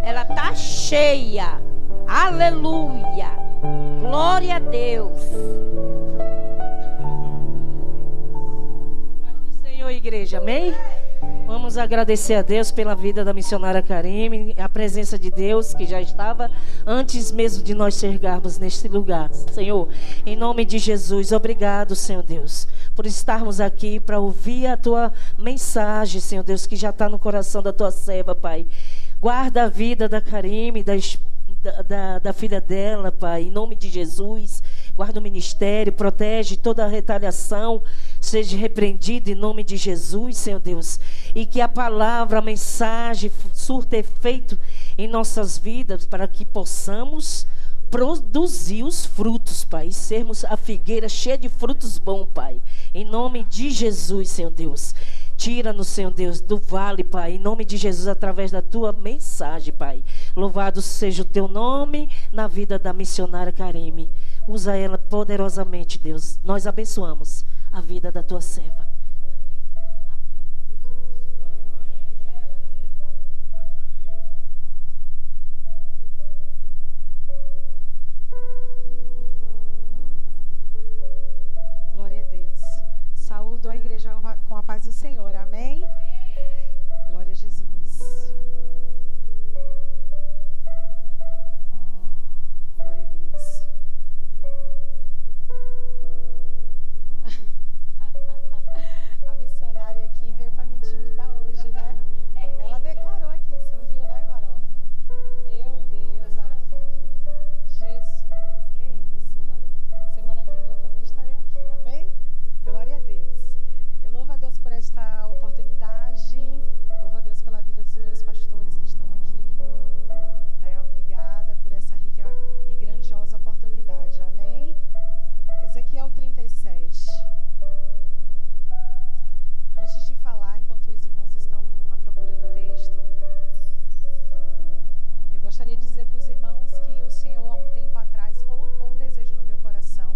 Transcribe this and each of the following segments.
ela está cheia. Aleluia. Glória a Deus. Paz do Senhor, igreja. Amém? Vamos agradecer a Deus pela vida da missionária Karime, a presença de Deus que já estava antes mesmo de nós chegarmos neste lugar. Senhor, em nome de Jesus, obrigado, Senhor Deus, por estarmos aqui para ouvir a tua mensagem, Senhor Deus, que já está no coração da tua serva, Pai. Guarda a vida da Karime, da filha dela, Pai, em nome de Jesus. Guarda o ministério, protege toda a retaliação, seja repreendida em nome de Jesus, Senhor Deus. E que a palavra, a mensagem surta efeito em nossas vidas para que possamos produzir os frutos, Pai. E sermos a figueira cheia de frutos bons, Pai. Em nome de Jesus, Senhor Deus. Tira-nos, Senhor Deus, do vale, Pai, em nome de Jesus, através da tua mensagem, Pai. Louvado seja o teu nome na vida da missionária Karime. Usa ela poderosamente, Deus. Nós abençoamos a vida da tua serva. Glória a Deus. Saúdo a igreja com a paz do Senhor. Amém? Glória a Jesus. Glória a Deus. A missionária aqui veio para me intimidar hoje, né? Ela declarou aqui, você ouviu, né, Varão? Meu Deus, Varão. Jesus, que isso, Varão. Semana que vem eu também estarei aqui, amém? Glória a Deus. Eu louvo a Deus por esta oportunidade. Louvo a Deus pela vida dos meus pastores que estão aqui. Né? Obrigada por essa rica e grandiosa oportunidade, amém? Ezequiel 37. Antes de falar, enquanto os irmãos estão à procura do texto, eu gostaria de dizer para os irmãos que o Senhor, há um tempo atrás, colocou um desejo no meu coração,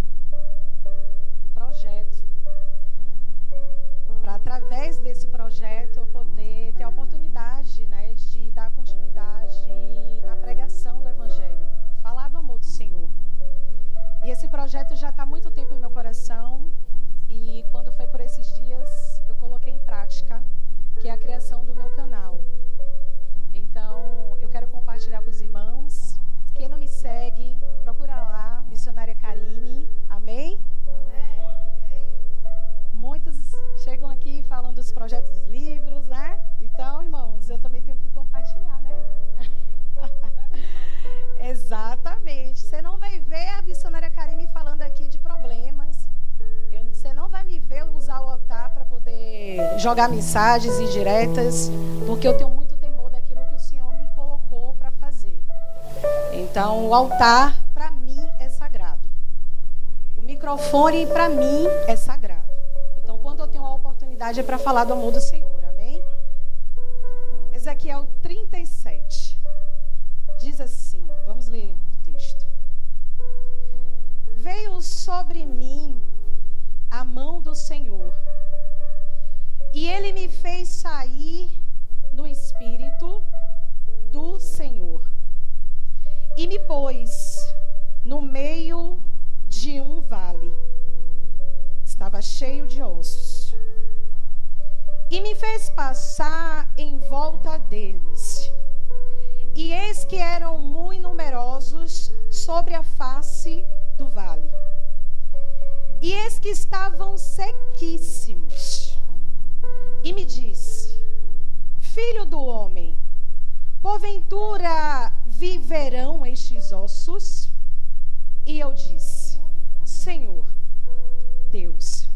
um projeto, para através desse projeto eu poder ter a oportunidade, né, de dar continuidade na pregação do Evangelho, falar do amor do Senhor. E esse projeto já está há muito tempo no meu coração. E quando foi por esses dias, eu coloquei em prática, que é a criação do meu canal. Então, eu quero compartilhar com os irmãos. Quem não me segue, procura lá, Missionária Karime. Amém? Amém. Muitos chegam aqui e falam dos projetos dos livros, né? Então, irmãos, eu também tenho que compartilhar, né? Exatamente. Você não vai ver a Missionária Karime falando aqui de problemas. Você não vai me ver usar o altar para poder jogar mensagens indiretas, porque eu tenho muito temor daquilo que o Senhor me colocou para fazer. Então, o altar, para mim, é sagrado. O microfone, para mim, é sagrado. Então, quando eu tenho a oportunidade, é para falar do amor do Senhor. Amém? Ezequiel 37. Diz assim, vamos ler o texto. Veio sobre mim a mão do Senhor, e Ele me fez sair no Espírito do Senhor, e me pôs no meio de um vale, estava cheio de ossos, e me fez passar em volta deles, e eis que eram muito numerosos sobre a face do vale. E eis que estavam sequíssimos. E me disse: Filho do homem, porventura viverão estes ossos? E eu disse: Senhor, Deus,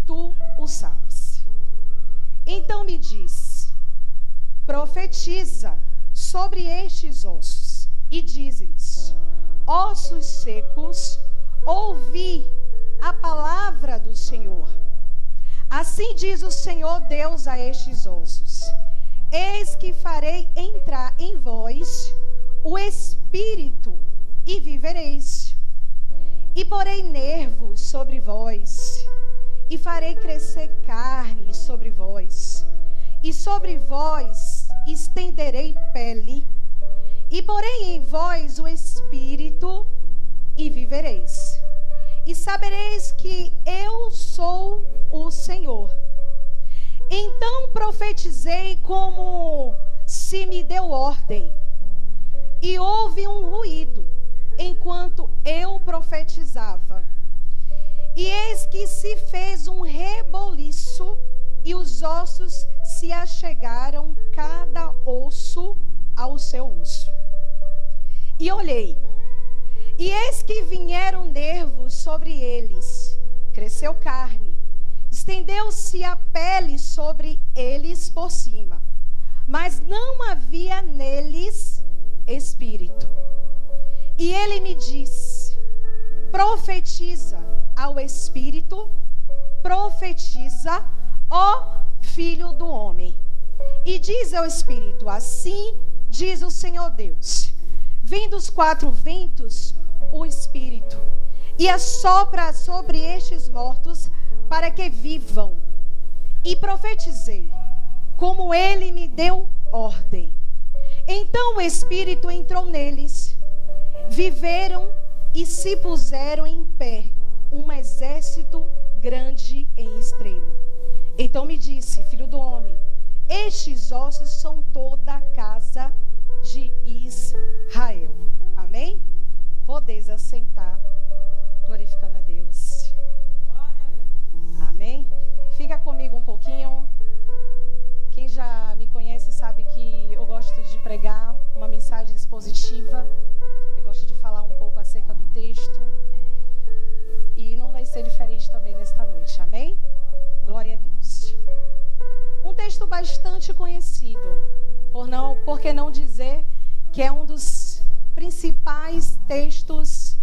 tu o sabes. Então me disse: Profetiza sobre estes ossos e dize-lhes: Ossos secos, ouvi a palavra do Senhor. Assim diz o Senhor Deus a estes ossos: Eis que farei entrar em vós o Espírito e vivereis. E porei nervos sobre vós, e farei crescer carne sobre vós, e sobre vós estenderei pele, E porém em vós o Espírito, e vivereis. E sabereis que eu sou o Senhor. Então profetizei como se me deu ordem. E houve um ruído enquanto eu profetizava. E eis que se fez um reboliço, e os ossos se achegaram, cada osso ao seu osso. E olhei, e eis que vieram nervos sobre eles, cresceu carne, estendeu-se a pele sobre eles por cima, mas não havia neles espírito. E ele me disse: profetiza ao Espírito, profetiza, ó Filho do homem. E diz ao Espírito: assim diz o Senhor Deus: vem dos quatro ventos o Espírito, e assopra sobre estes mortos, para que vivam. E profetizei, como ele me deu ordem. Então o Espírito entrou neles, viveram e se puseram em pé, um exército grande em extremo. Então me disse: filho do homem, estes ossos são toda a casa de Israel. Amém? Podeis assentar, glorificando a Deus. Amém? Fica comigo um pouquinho. Quem já me conhece sabe que eu gosto de pregar uma mensagem expositiva. Eu gosto de falar um pouco acerca do texto. E não vai ser diferente também nesta noite. Amém? Glória a Deus. Um texto bastante conhecido, por que não dizer que é um dos principais textos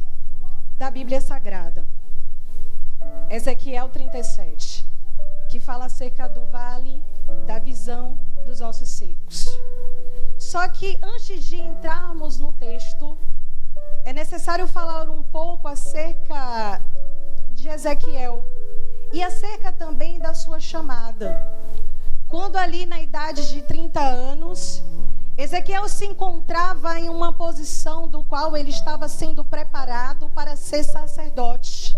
da Bíblia Sagrada. Ezequiel 37, que fala acerca do vale da visão dos ossos secos. Só que antes de entrarmos no texto, é necessário falar um pouco acerca de Ezequiel e acerca também da sua chamada. Quando ali na idade de 30 anos, Ezequiel se encontrava em uma posição do qual ele estava sendo preparado para ser sacerdote.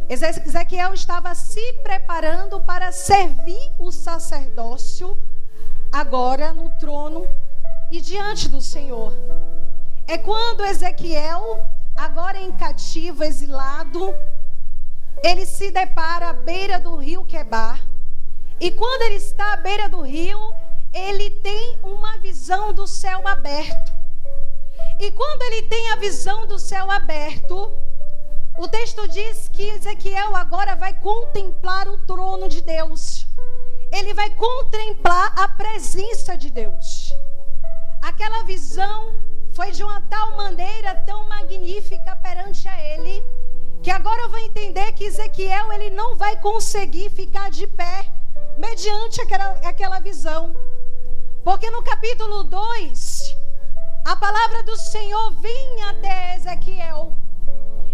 Ezequiel estava se preparando para servir o sacerdócio agora no trono e diante do Senhor. É quando Ezequiel, agora em cativo, exilado, ele se depara à beira do rio Quebar. E quando ele está à beira do rio, ele tem uma visão do céu aberto. E quando ele tem a visão do céu aberto, o texto diz que Ezequiel agora vai contemplar o trono de Deus. Ele vai contemplar a presença de Deus. Aquela visão foi de uma tal maneira tão magnífica perante a ele, que agora eu vou entender que Ezequiel ele não vai conseguir ficar de pé mediante aquela visão. Porque no capítulo 2, a palavra do Senhor vem até Ezequiel.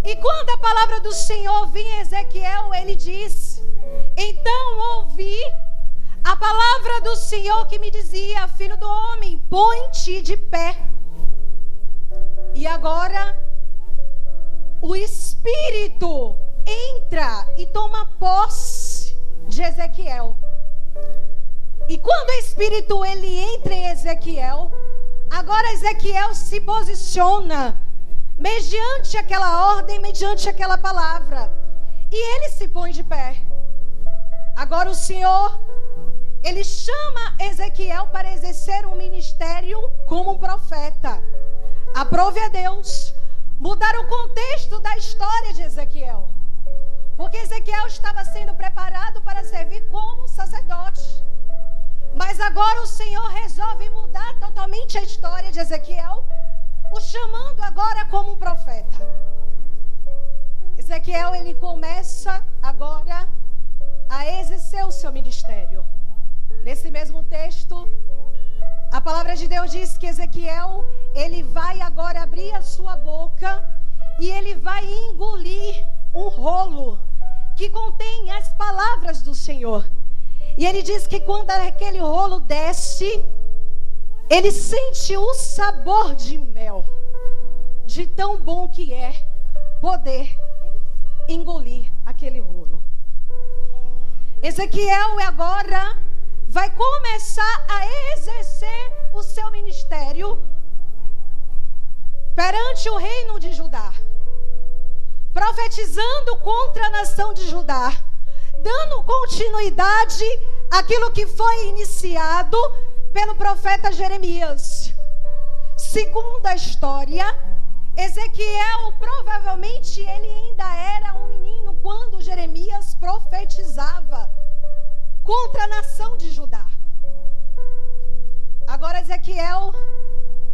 E quando a palavra do Senhor vinha a Ezequiel, ele diz: então ouvi a palavra do Senhor que me dizia: filho do homem, põe-te de pé. E agora o Espírito entra e toma posse de Ezequiel. E quando o Espírito ele entra em Ezequiel, agora Ezequiel se posiciona mediante aquela ordem, mediante aquela palavra. E ele se põe de pé. Agora o Senhor, ele chama Ezequiel para exercer um ministério como um profeta. Aprove a Deus mudar o contexto da história de Ezequiel. Porque Ezequiel estava sendo preparado para servir como sacerdote. Mas agora o Senhor resolve mudar totalmente a história de Ezequiel, o chamando agora como um profeta. Ezequiel, ele começa agora a exercer o seu ministério. Nesse mesmo texto, a palavra de Deus diz que Ezequiel, ele vai agora abrir a sua boca e ele vai engolir um rolo que contém as palavras do Senhor. E ele diz que quando aquele rolo desce, ele sente o sabor de mel, de tão bom que é poder engolir aquele rolo. Ezequiel agora vai começar a exercer o seu ministério perante o reino de Judá, profetizando contra a nação de Judá, dando continuidade àquilo que foi iniciado pelo profeta Jeremias. Segundo a história, Ezequiel provavelmente ele ainda era um menino quando Jeremias profetizava contra a nação de Judá. Agora Ezequiel,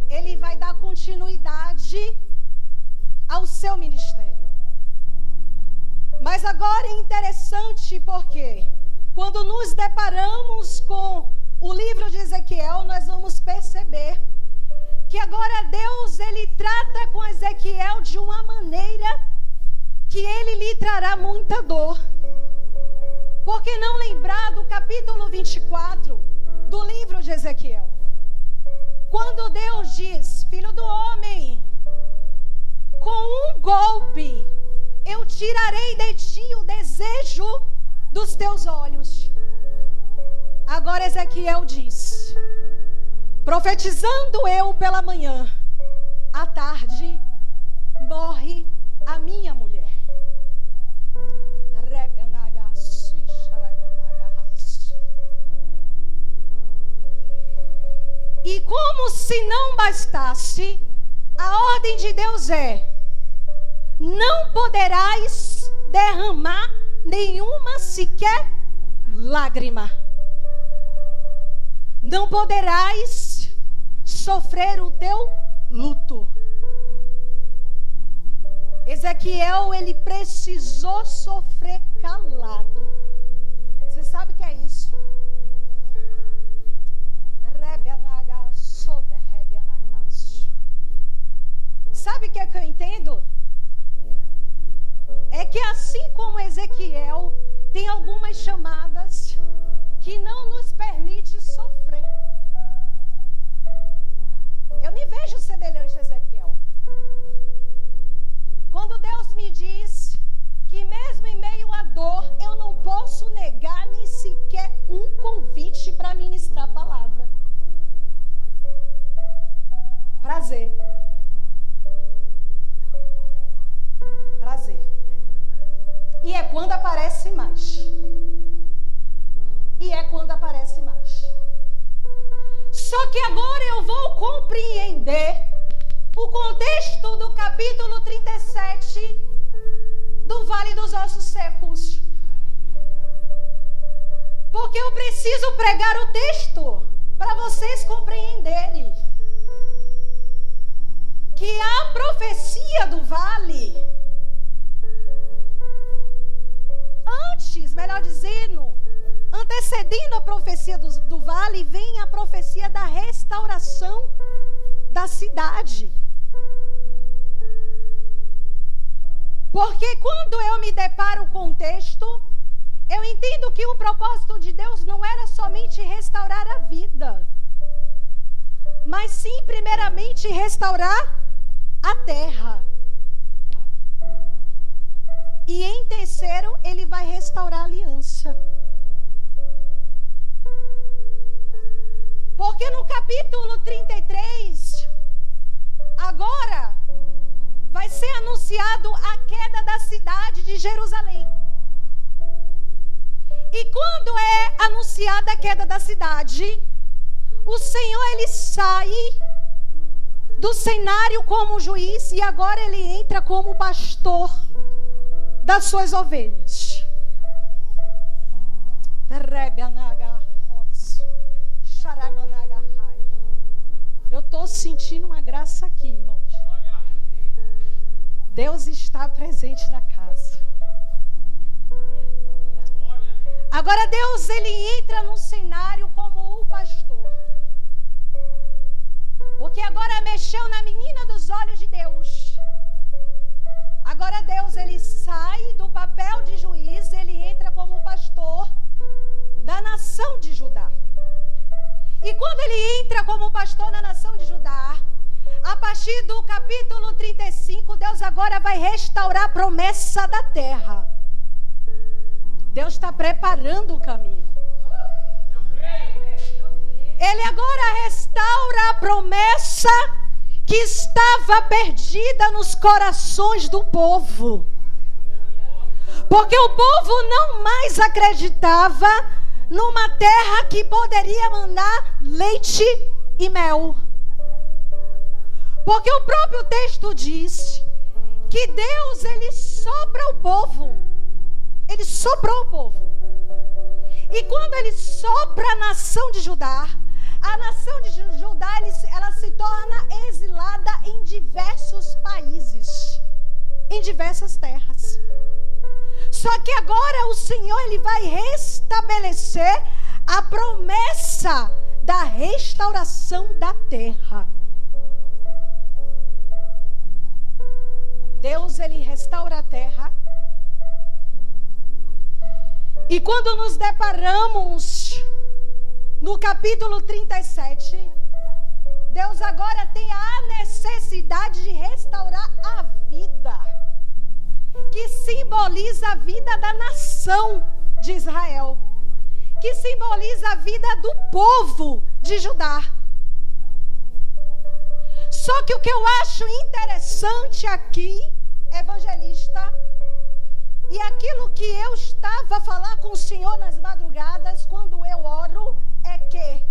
ele vai dar continuidade ao seu ministério. Mas agora é interessante porque quando nos deparamos com o livro de Ezequiel, nós vamos perceber que agora Deus, ele trata com Ezequiel de uma maneira que ele lhe trará muita dor. Por que não lembrar do capítulo 24 do livro de Ezequiel? Quando Deus diz: filho do homem, com um golpe eu tirarei de ti o desejo dos teus olhos. Agora Ezequiel diz: profetizando eu pela manhã, à tarde morre a minha mulher. E como se não bastasse, a ordem de Deus é: não poderás derramar nenhuma sequer lágrima. Não poderás sofrer o teu luto. Ezequiel, ele precisou sofrer calado. Você sabe o que é isso? Sabe o que é que eu entendo? É que assim como Ezequiel, tem algumas chamadas que não nos permite sofrer. Eu me vejo semelhante a Ezequiel. Quando Deus me diz que mesmo em meio à dor, eu não posso negar nem sequer um convite para ministrar a palavra. Prazer. Prazer. E é quando aparece mais. E é quando aparece mais. Só que agora eu vou compreender o contexto do capítulo 37 do Vale dos Ossos Secos. Porque eu preciso pregar o texto para vocês compreenderem que a profecia do vale, antes, melhor dizendo, antecedendo a profecia do vale, vem a profecia da restauração da cidade. Porque quando eu me deparo com o texto, eu entendo que o propósito de Deus não era somente restaurar a vida, mas sim, primeiramente, restaurar a terra. E em terceiro, ele vai restaurar a aliança. Porque no capítulo 33, agora vai ser anunciado a queda da cidade de Jerusalém. E quando é anunciada a queda da cidade, o Senhor, ele sai do cenário como juiz e agora ele entra como pastor das suas ovelhas. Eu estou sentindo uma graça aqui, irmãos. Deus está presente na casa. Agora Deus, ele entra no cenário como o pastor. Porque agora mexeu na menina dos olhos de Deus. Agora Deus, ele sai do papel de juiz, ele entra como pastor da nação de Judá. E quando ele entra como pastor na nação de Judá, a partir do capítulo 35, Deus agora vai restaurar a promessa da terra. Deus está preparando o caminho. Ele agora restaura a promessa que estava perdida nos corações do povo. Porque o povo não mais acreditava numa terra que poderia mandar leite e mel. Porque o próprio texto diz que Deus, ele sopra o povo. Ele soprou o povo. E quando ele sopra a nação de Judá, a nação de Judá, ela se torna exilada em diversos países, em diversas terras. Só que agora o Senhor, ele vai restabelecer a promessa da restauração da terra. Deus, ele restaura a terra. E quando nos deparamos no capítulo 37, Deus agora tem a necessidade de restaurar a vida, que simboliza a vida da nação de Israel, que simboliza a vida do povo de Judá. Só que o que eu acho interessante aqui, evangelista, e aquilo que eu estava a falar com o Senhor nas madrugadas, quando eu oro, é que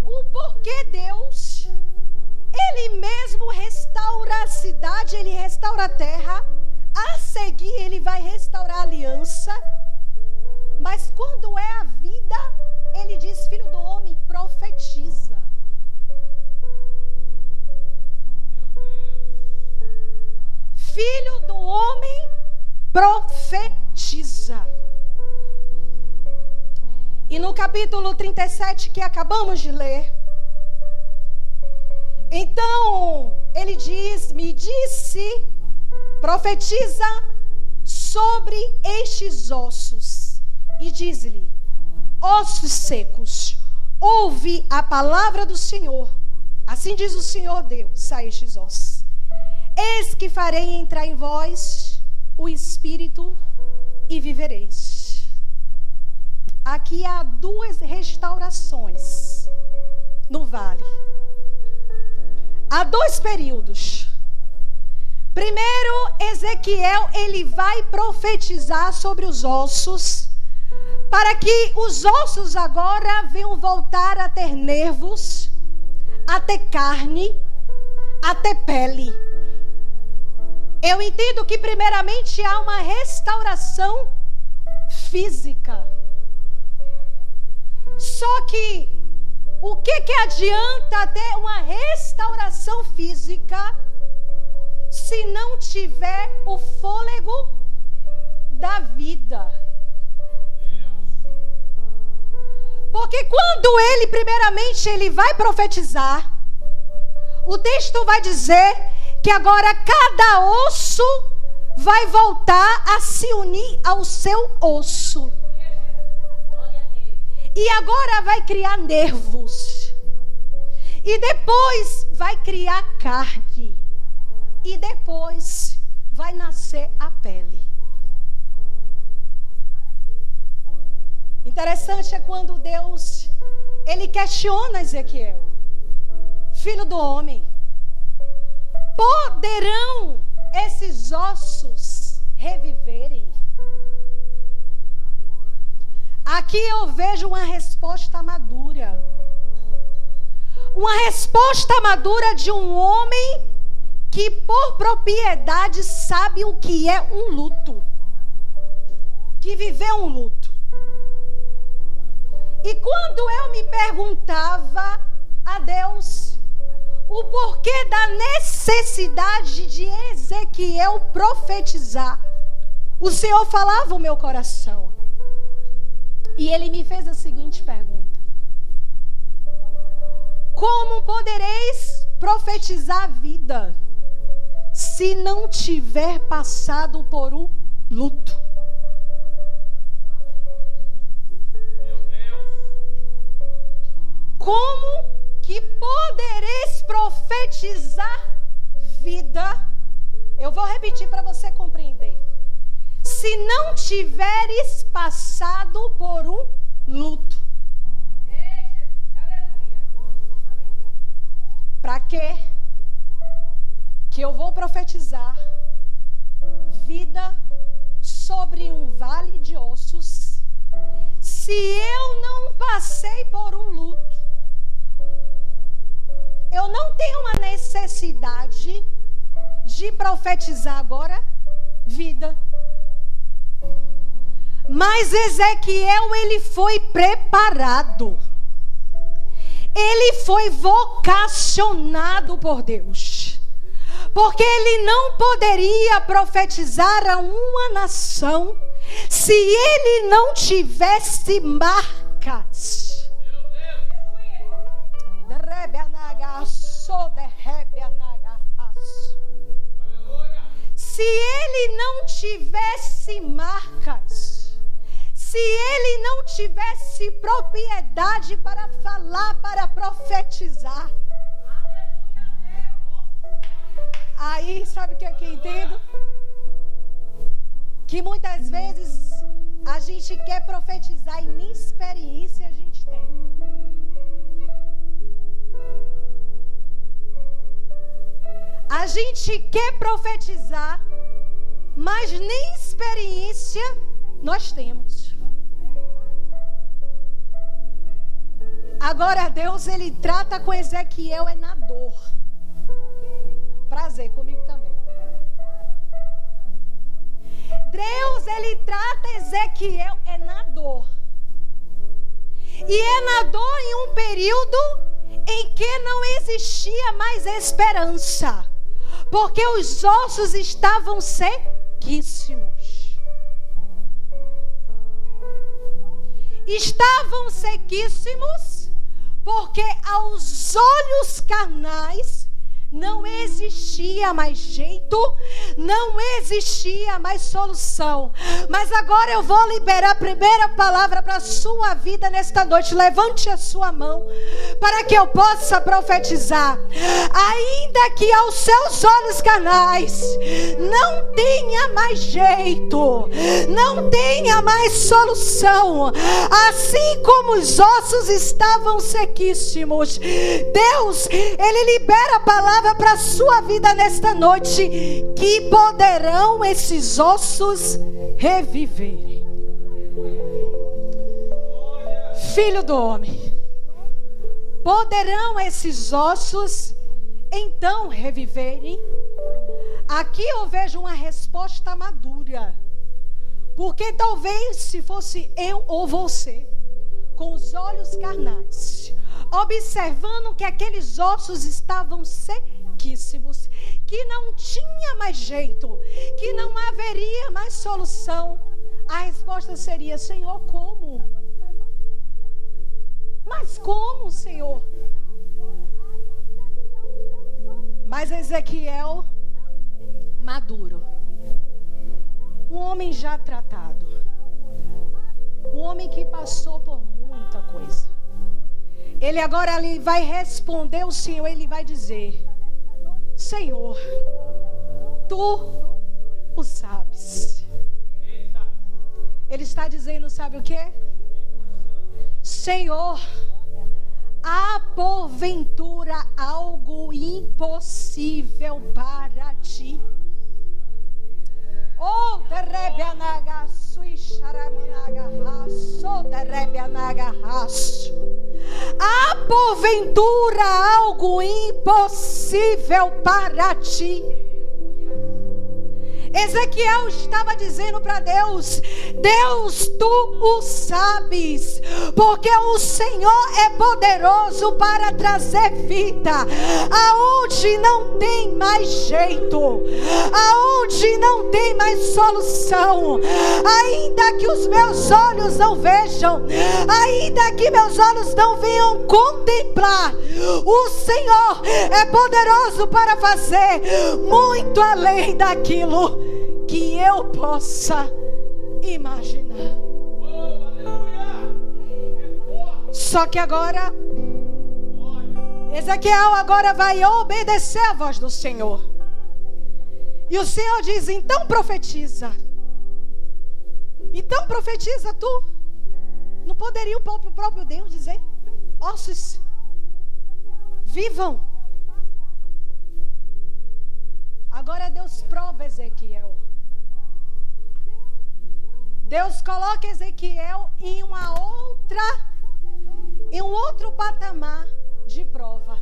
o porquê Deus, ele mesmo restaura a cidade, ele restaura a terra, a seguir ele vai restaurar a aliança, mas quando é a vida, ele diz: filho do homem, profetiza. Filho do homem, profetiza. E no capítulo 37 que acabamos de ler, então ele diz: me disse, profetiza sobre estes ossos, e diz-lhe: ossos secos, ouve a palavra do Senhor. Assim diz o Senhor Deus a estes ossos: eis que farei entrar em vós o Espírito e vivereis. Aqui há duas restaurações no vale. Há dois períodos. Primeiro, Ezequiel, ele vai profetizar sobre os ossos, para que os ossos agora venham voltar a ter nervos, a ter carne, a ter pele. Eu entendo que primeiramente há uma restauração física. Só que o que adianta ter uma restauração física se não tiver o fôlego da vida? Porque quando ele primeiramente ele vai profetizar, o texto vai dizer que agora cada osso vai voltar a se unir ao seu osso. E agora vai criar nervos. E depois vai criar carne. E depois vai nascer a pele. Interessante é quando Deus, ele questiona Ezequiel: filho do homem, poderão esses ossos reviverem? Aqui eu vejo uma resposta madura. Uma resposta madura de um homem que por propriedade sabe o que é um luto. Que viveu um luto. E quando eu me perguntava a Deus o porquê da necessidade de Ezequiel profetizar, o Senhor falava o meu coração. E ele me fez a seguinte pergunta: como podereis profetizar a vida se não tiver passado por um luto? como que podereis profetizar vida? Eu vou repetir para você compreender. Se não tiveres passado por um luto. Para quê? Que eu vou profetizar vida sobre um vale de ossos, se eu não passei por um luto. Eu não tenho uma necessidade de profetizar agora vida. Mas Ezequiel, ele foi preparado. Ele foi vocacionado por Deus. Porque ele não poderia profetizar a uma nação se ele não tivesse marcas. Se ele não tivesse marcas, se ele não tivesse propriedade para falar, para profetizar, aí sabe o que eu entendo? Que muitas vezes a gente quer profetizar e nem experiência a gente tem. A gente quer profetizar, mas nem experiência nós temos. Agora Deus, ele trata com Ezequiel na dor. Prazer, comigo também. Deus, ele trata Ezequiel na dor. E é na dor em um período em que não existia mais esperança. Porque os ossos estavam sequíssimos. Estavam sequíssimos porque aos olhos carnais não existia mais jeito, não existia mais solução. Mas agora eu vou liberar a primeira palavra para a sua vida nesta noite. Levante a sua mão para que eu possa profetizar. Ainda que aos seus olhos carnais não tenha mais jeito, não tenha mais solução, assim como os ossos estavam sequíssimos, Deus, ele libera a palavra para a sua vida nesta noite, que poderão esses ossos reviverem. Filho do homem, poderão esses ossos então reviverem? Aqui eu vejo uma resposta madura, porque talvez se fosse eu ou você, com os olhos carnais, observando que aqueles ossos estavam sequíssimos, que não tinha mais jeito, que não haveria mais solução, a resposta seria: Senhor, como? Mas como, Senhor? Mas Ezequiel, maduro, um homem já tratado, um homem que passou por muita coisa, ele agora vai responder o Senhor, ele vai dizer: Senhor, Tu o sabes. Ele está dizendo, sabe o quê? Senhor, há porventura algo impossível para Ti? Oh, derrebe anaga sui charamanaga raso, derrebe anaga raso. Há porventura algo impossível para Ti? Ezequiel estava dizendo para Deus: Deus, Tu o sabes, porque o Senhor é poderoso para trazer vida aonde não tem mais jeito, aonde não tem mais solução. Ainda que os meus olhos não vejam, ainda que meus olhos não venham contemplar, o Senhor é poderoso para fazer muito além daquilo que eu possa imaginar. Só que agora Ezequiel agora vai obedecer a voz do Senhor. E o Senhor diz: então profetiza. Então profetiza tu. Não poderia o próprio Deus dizer: ossos, vivam. Agora Deus prova Ezequiel. Deus coloca Ezequiel em um outro patamar de prova.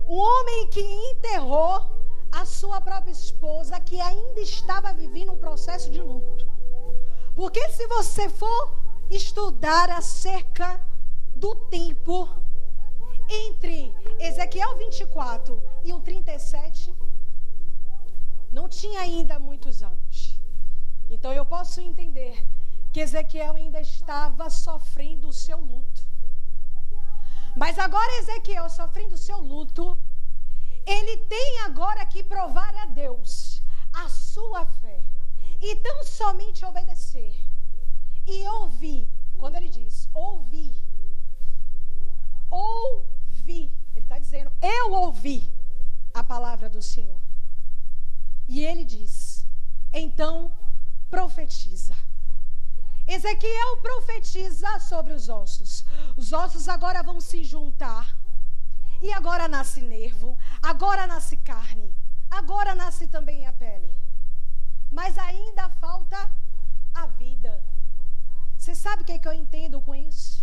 Um homem que enterrou a sua própria esposa, que ainda estava vivendo um processo de luto. Porque se você for estudar acerca do tempo entre Ezequiel 24 e o 37, não tinha ainda muitos anos. Então eu posso entender que Ezequiel ainda estava sofrendo o seu luto. Mas agora Ezequiel, sofrendo o seu luto, ele tem agora que provar a Deus a sua fé. E tão somente obedecer. E ouvir. Quando ele diz ouvir. Ouvi. Ele está dizendo: eu ouvi a palavra do Senhor. E ele diz: então profetiza. Ezequiel profetiza sobre os ossos. Os ossos agora vão se juntar. E agora nasce nervo. Agora nasce carne. Agora nasce também a pele. Mas ainda falta a vida. Você sabe o que eu entendo com isso?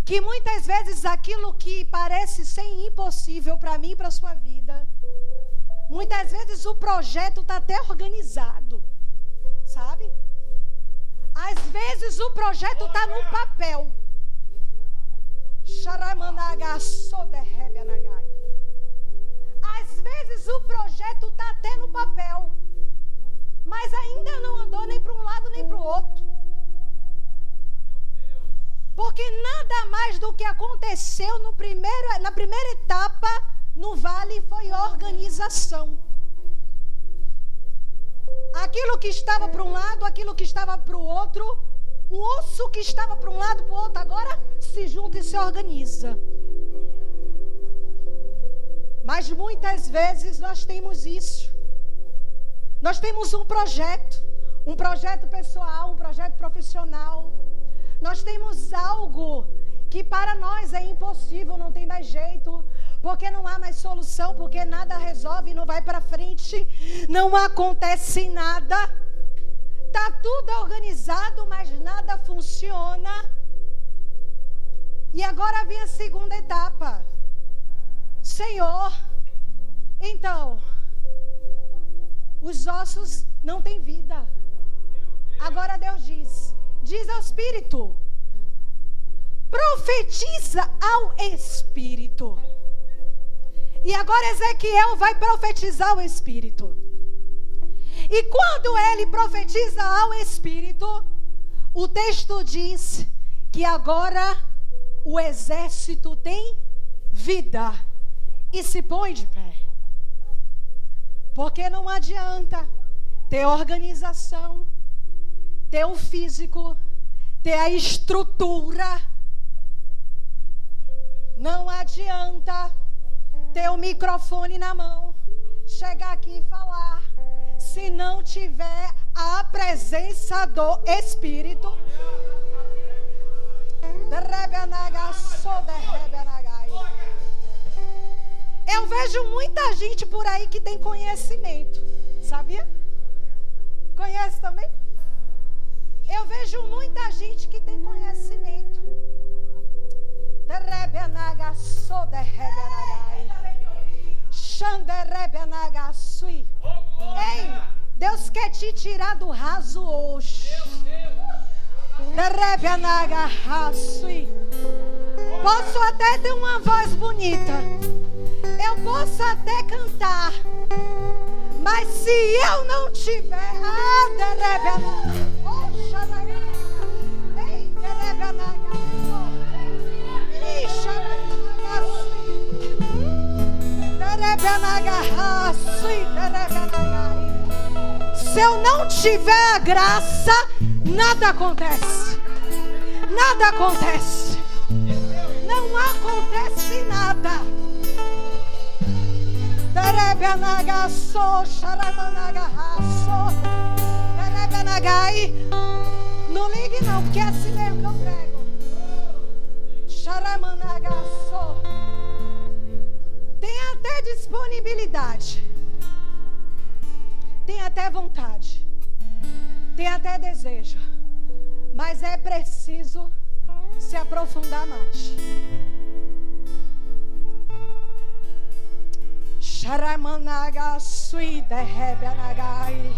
Que muitas vezes aquilo que parece ser impossível para mim e para a sua vida, muitas vezes o projeto está até organizado. Sabe? Às vezes o projeto está no papel. Às vezes o projeto está até no papel, mas ainda não andou nem para um lado nem para o outro. Porque nada mais do que aconteceu na primeira etapa no vale foi organização. Aquilo que estava para um lado, aquilo que estava para o outro, o osso que estava para um lado, para o outro, agora se junta e se organiza. Mas muitas vezes nós temos isso. Nós temos um projeto pessoal, um projeto profissional. Nós temos algo que para nós é impossível, não tem mais jeito, porque não há mais solução, porque nada resolve, não vai para frente, não acontece nada. Está tudo organizado, mas nada funciona. E agora vem a segunda etapa. Senhor, então, os ossos não têm vida. Agora Deus diz ao Espírito, profetiza ao Espírito. E agora Ezequiel vai profetizar ao Espírito. E quando ele profetiza ao Espírito, o texto diz que agora o exército tem vida e se põe de pé. Porque não adianta ter organização, ter o físico, ter a estrutura. Não adianta ter o microfone na mão, chegar aqui e falar, se não tiver a presença do Espírito. Eu vejo muita gente por aí que tem conhecimento, sabia? Conhece também? Eu vejo muita gente que tem conhecimento. Ei, Deus quer te tirar do raso hoje. Posso até ter uma voz bonita, eu posso até cantar, mas se eu não tiver se eu não tiver a graça, nada acontece. Nada acontece. Não não acontece nada. Não ligue não, porque é assim mesmo que eu prego. Tem até disponibilidade, tem até vontade, tem até desejo, mas é preciso se aprofundar mais. Sharamanaga sui derebe anagai.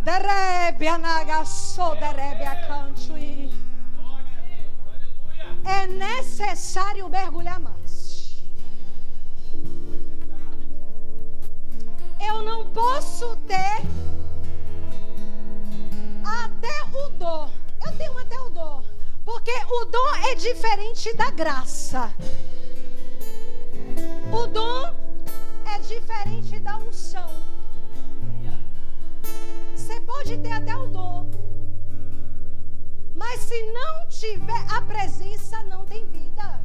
Derebe anaga so derebe acantui. É necessário mergulhar mais. Eu não posso ter até o dom. Eu tenho até o dom. Porque o dom é diferente da graça. O dom é diferente da unção. Você pode ter até o dom, mas se não tiver a presença, não tem vida.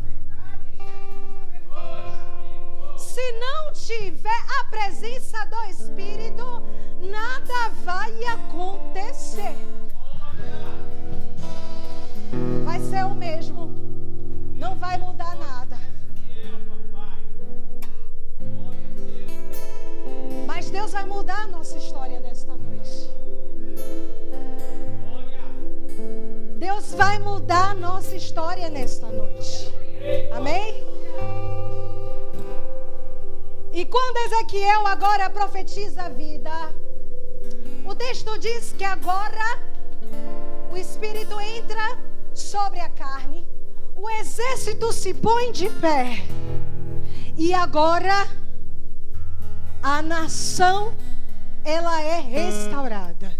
Se não tiver a presença do Espírito, nada vai acontecer. Vai ser o mesmo. Não vai mudar nada. Mas Deus vai mudar a nossa história nesta noite. Deus vai mudar a nossa história nesta noite. Amém? E quando Ezequiel agora profetiza a vida, o texto diz que agora o Espírito entra sobre a carne, o exército se põe de pé, e agora a nação, ela é restaurada.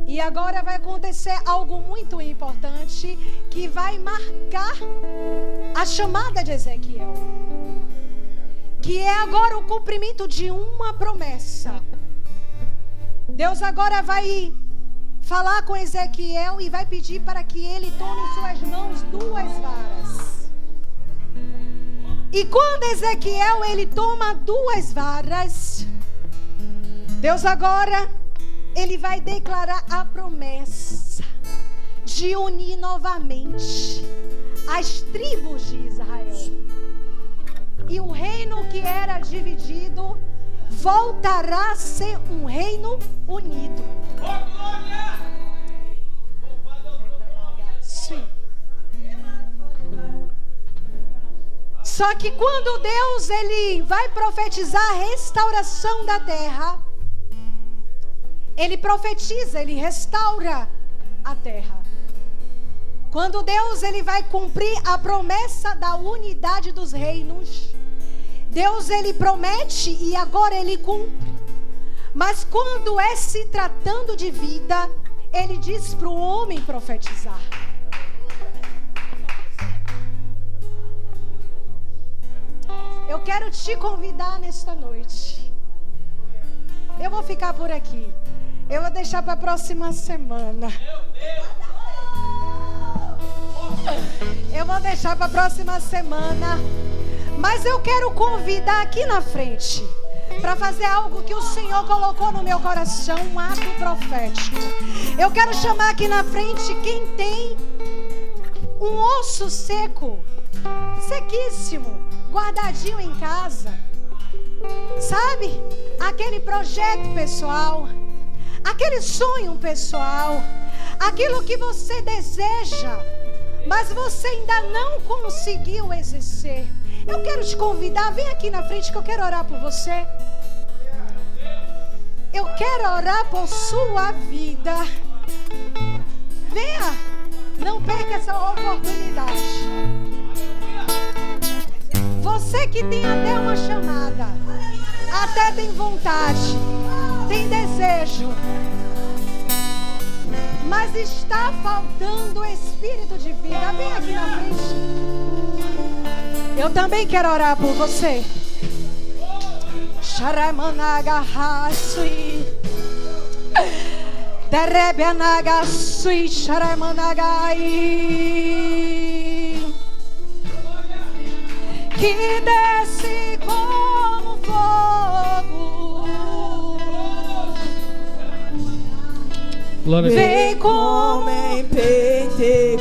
E agora vai acontecer algo muito importante que vai marcar a chamada de Ezequiel, que é agora o cumprimento de uma promessa. Deus agora vai falar com Ezequiel e vai pedir para que ele tome em suas mãos 2 varas. E quando Ezequiel ele toma 2 varas, Deus agora ele vai declarar a promessa de unir novamente as tribos de Israel. E o reino que era dividido voltará a ser um reino unido. Sim. Só que quando Deus ele vai profetizar a restauração da terra, ele profetiza, ele restaura a terra. Quando Deus ele vai cumprir a promessa da unidade dos reinos, Deus ele promete e agora ele cumpre. Mas quando é se tratando de vida, ele diz para o homem profetizar. Eu quero te convidar nesta noite. Eu vou ficar por aqui. Eu vou deixar para a próxima semana. Eu vou deixar para a próxima semana. Mas eu quero convidar aqui na frente para fazer algo que o Senhor colocou no meu coração, um ato profético. Eu quero chamar aqui na frente quem tem um osso seco, sequíssimo, guardadinho em casa. Sabe? Aquele projeto pessoal, aquele sonho pessoal, aquilo que você deseja, mas você ainda não conseguiu exercer. Eu quero te convidar, vem aqui na frente que eu quero orar por você. Eu quero orar por sua vida. Venha, não perca essa oportunidade. Você que tem até uma chamada, até tem vontade, tem desejo, mas está faltando o espírito de vida. Vem aqui na frente. Eu também quero orar por você. Derebe anaga sui sharamanagai. Que desce como fogo. Vem como em Pentecoste.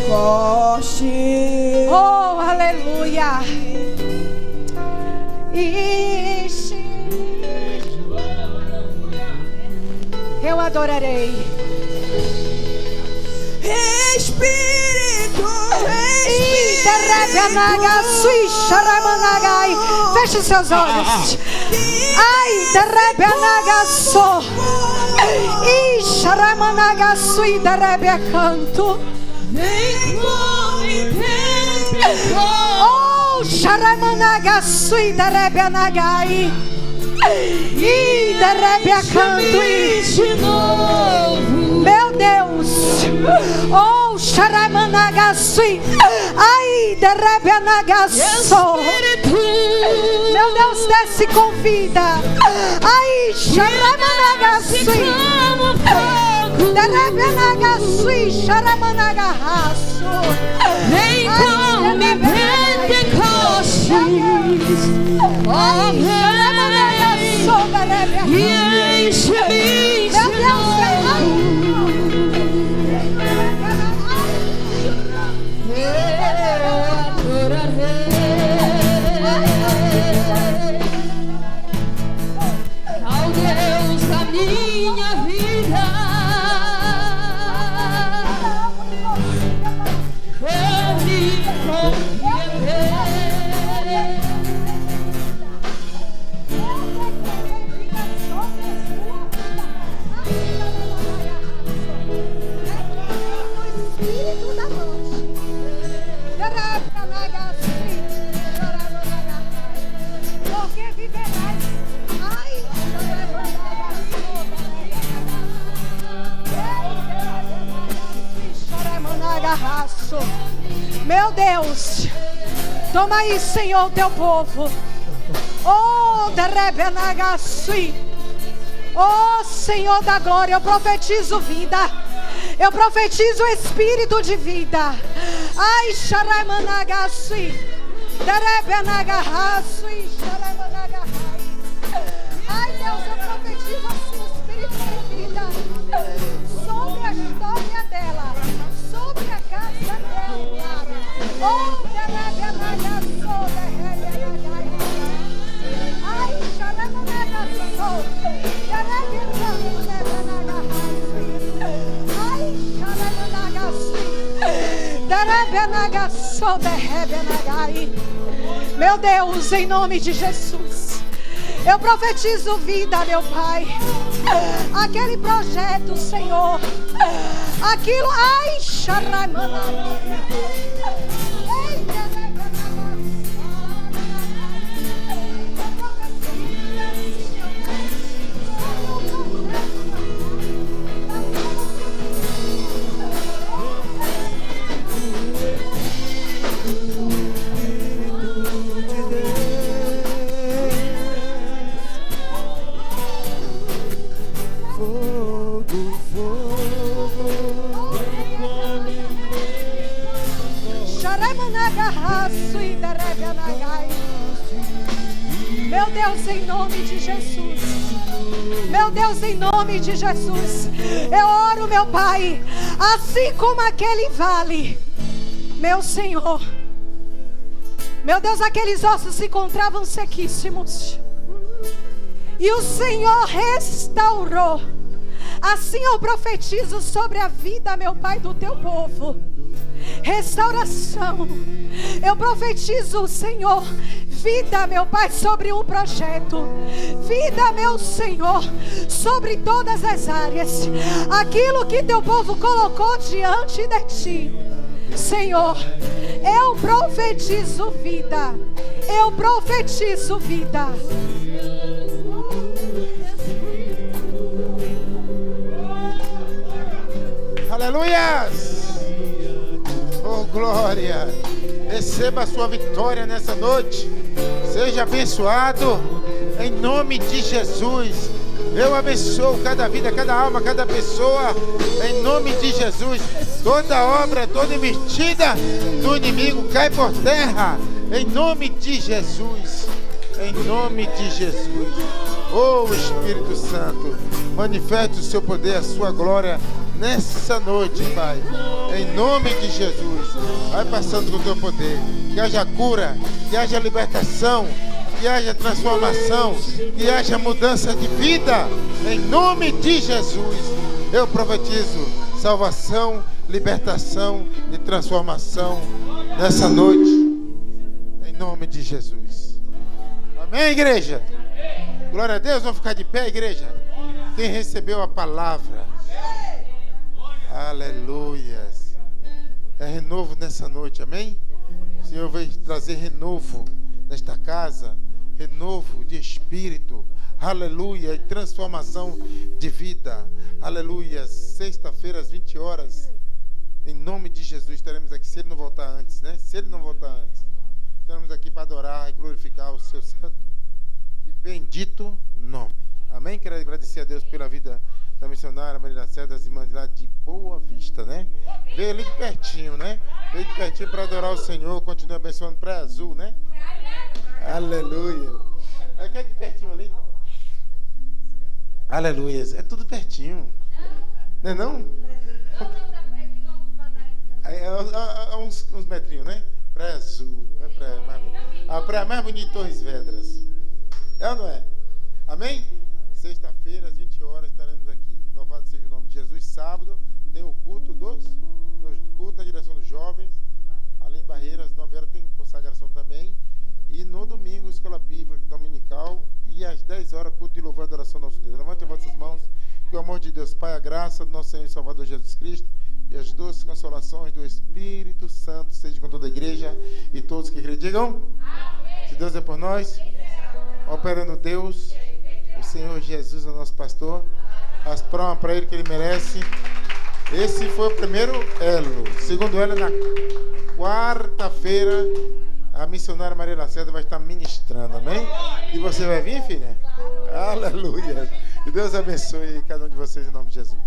Oh, aleluia. Eu adorarei. Espírito, feche seus olhos. Ai, derrebe anagaço. E xaramanagaço e derrebe a canto. Oh, xaramanagaço e derrebe anagai. E derrebe a canto e de novo. Meu Deus. Oh, xaramanagaço. Ai, derrebe anagaço. Meu Deus, desce com vida. Ai, xaramanagaço. Derrebe anagaço e xaramanagaço. Vem como Pentecostes. E enche-me de novo. Ao Deus da minha vida, eu me confiarei. Meu Deus, toma aí, Senhor, teu povo. Oh, Derebenagasui. Oh, Senhor da glória, eu profetizo vida. Eu profetizo o espírito de vida. Ai, Xaramanagasui. Derebenagasui, Xaramanagahai. Ai, Deus, eu profetizo assim o espírito de vida sobre a história dela, sobre a casa dela. Oh, Derebenagasou, Derebenagai. Ai, Xaramanagassou. Meu Deus, em nome de Jesus, eu profetizo vida, meu Pai. Aquele projeto, Senhor, aquilo, ai, meu Deus, em nome de Jesus. Meu Deus, em nome de Jesus, eu oro, meu Pai, assim como aquele vale, meu Senhor, meu Deus, aqueles ossos se encontravam sequíssimos e o Senhor restaurou. Assim eu profetizo sobre a vida, meu Pai, do teu povo. Restauração. Eu profetizo, Senhor, vida, meu Pai, sobre um projeto. Vida, meu Senhor, sobre todas as áreas. Aquilo que teu povo colocou diante de ti, Senhor, eu profetizo vida. Eu profetizo vida. Aleluias! Oh, glória! Receba a sua vitória nessa noite. Seja abençoado em nome de Jesus. Eu abençoo cada vida, cada alma, cada pessoa, em nome de Jesus. Toda obra, toda investida do inimigo cai por terra, em nome de Jesus. Em nome de Jesus. Oh Espírito Santo, manifeste o seu poder, a sua glória nessa noite, Pai. Em nome de Jesus. Vai passando com o teu poder. Que haja cura, que haja libertação, que haja transformação, que haja mudança de vida. Em nome de Jesus. Eu profetizo salvação, libertação e transformação nessa noite. Em nome de Jesus. Amém, igreja? Glória a Deus. Vamos ficar de pé, igreja? Quem recebeu a palavra? Aleluias. É renovo nessa noite, amém? O Senhor vai trazer renovo nesta casa, renovo de espírito, aleluia, e transformação de vida, aleluia. Sexta-feira às 20 horas, em nome de Jesus, estaremos aqui, se Ele não voltar antes, né? Se Ele não voltar antes, estaremos aqui para adorar e glorificar o seu santo e bendito nome, amém? Quero agradecer a Deus pela vida da missionária Maria Lacerda, das irmãs lá de Boa Vista, né? Veio ali de pertinho, né? Veio de pertinho para adorar o Senhor. Continua abençoando Praia Azul, né? Aleluia. Aqui é de pertinho ali. Aleluia. É tudo pertinho. Não é não? É uns metrinhos, né? Praia Azul. É a praia mais bonita de Torres Vedras. É ou não é? Amém? Sexta-feira, às 20 horas, estaremos aqui. Louvado seja o nome de Jesus. Sábado tem o culto culto na direção dos jovens. Ali em Barreiras, às 9 horas tem consagração também. E no domingo, escola bíblica dominical. E às 10 horas, culto de louvor e adoração ao nosso Deus. Levantem vossas mãos. Que o amor de Deus, Pai, a graça do nosso Senhor e Salvador Jesus Cristo e as doces consolações do Espírito Santo seja com toda a igreja e todos que creem. Digam. Amém. Se Deus é por nós, operando Deus, o Senhor Jesus é o nosso pastor. As palmas para Ele que Ele merece. Esse foi o primeiro elo. O segundo elo é na quarta-feira. A missionária Maria Lacerda vai estar ministrando, amém? E você vai vir, filha? Aleluia. Que Deus abençoe cada um de vocês em nome de Jesus.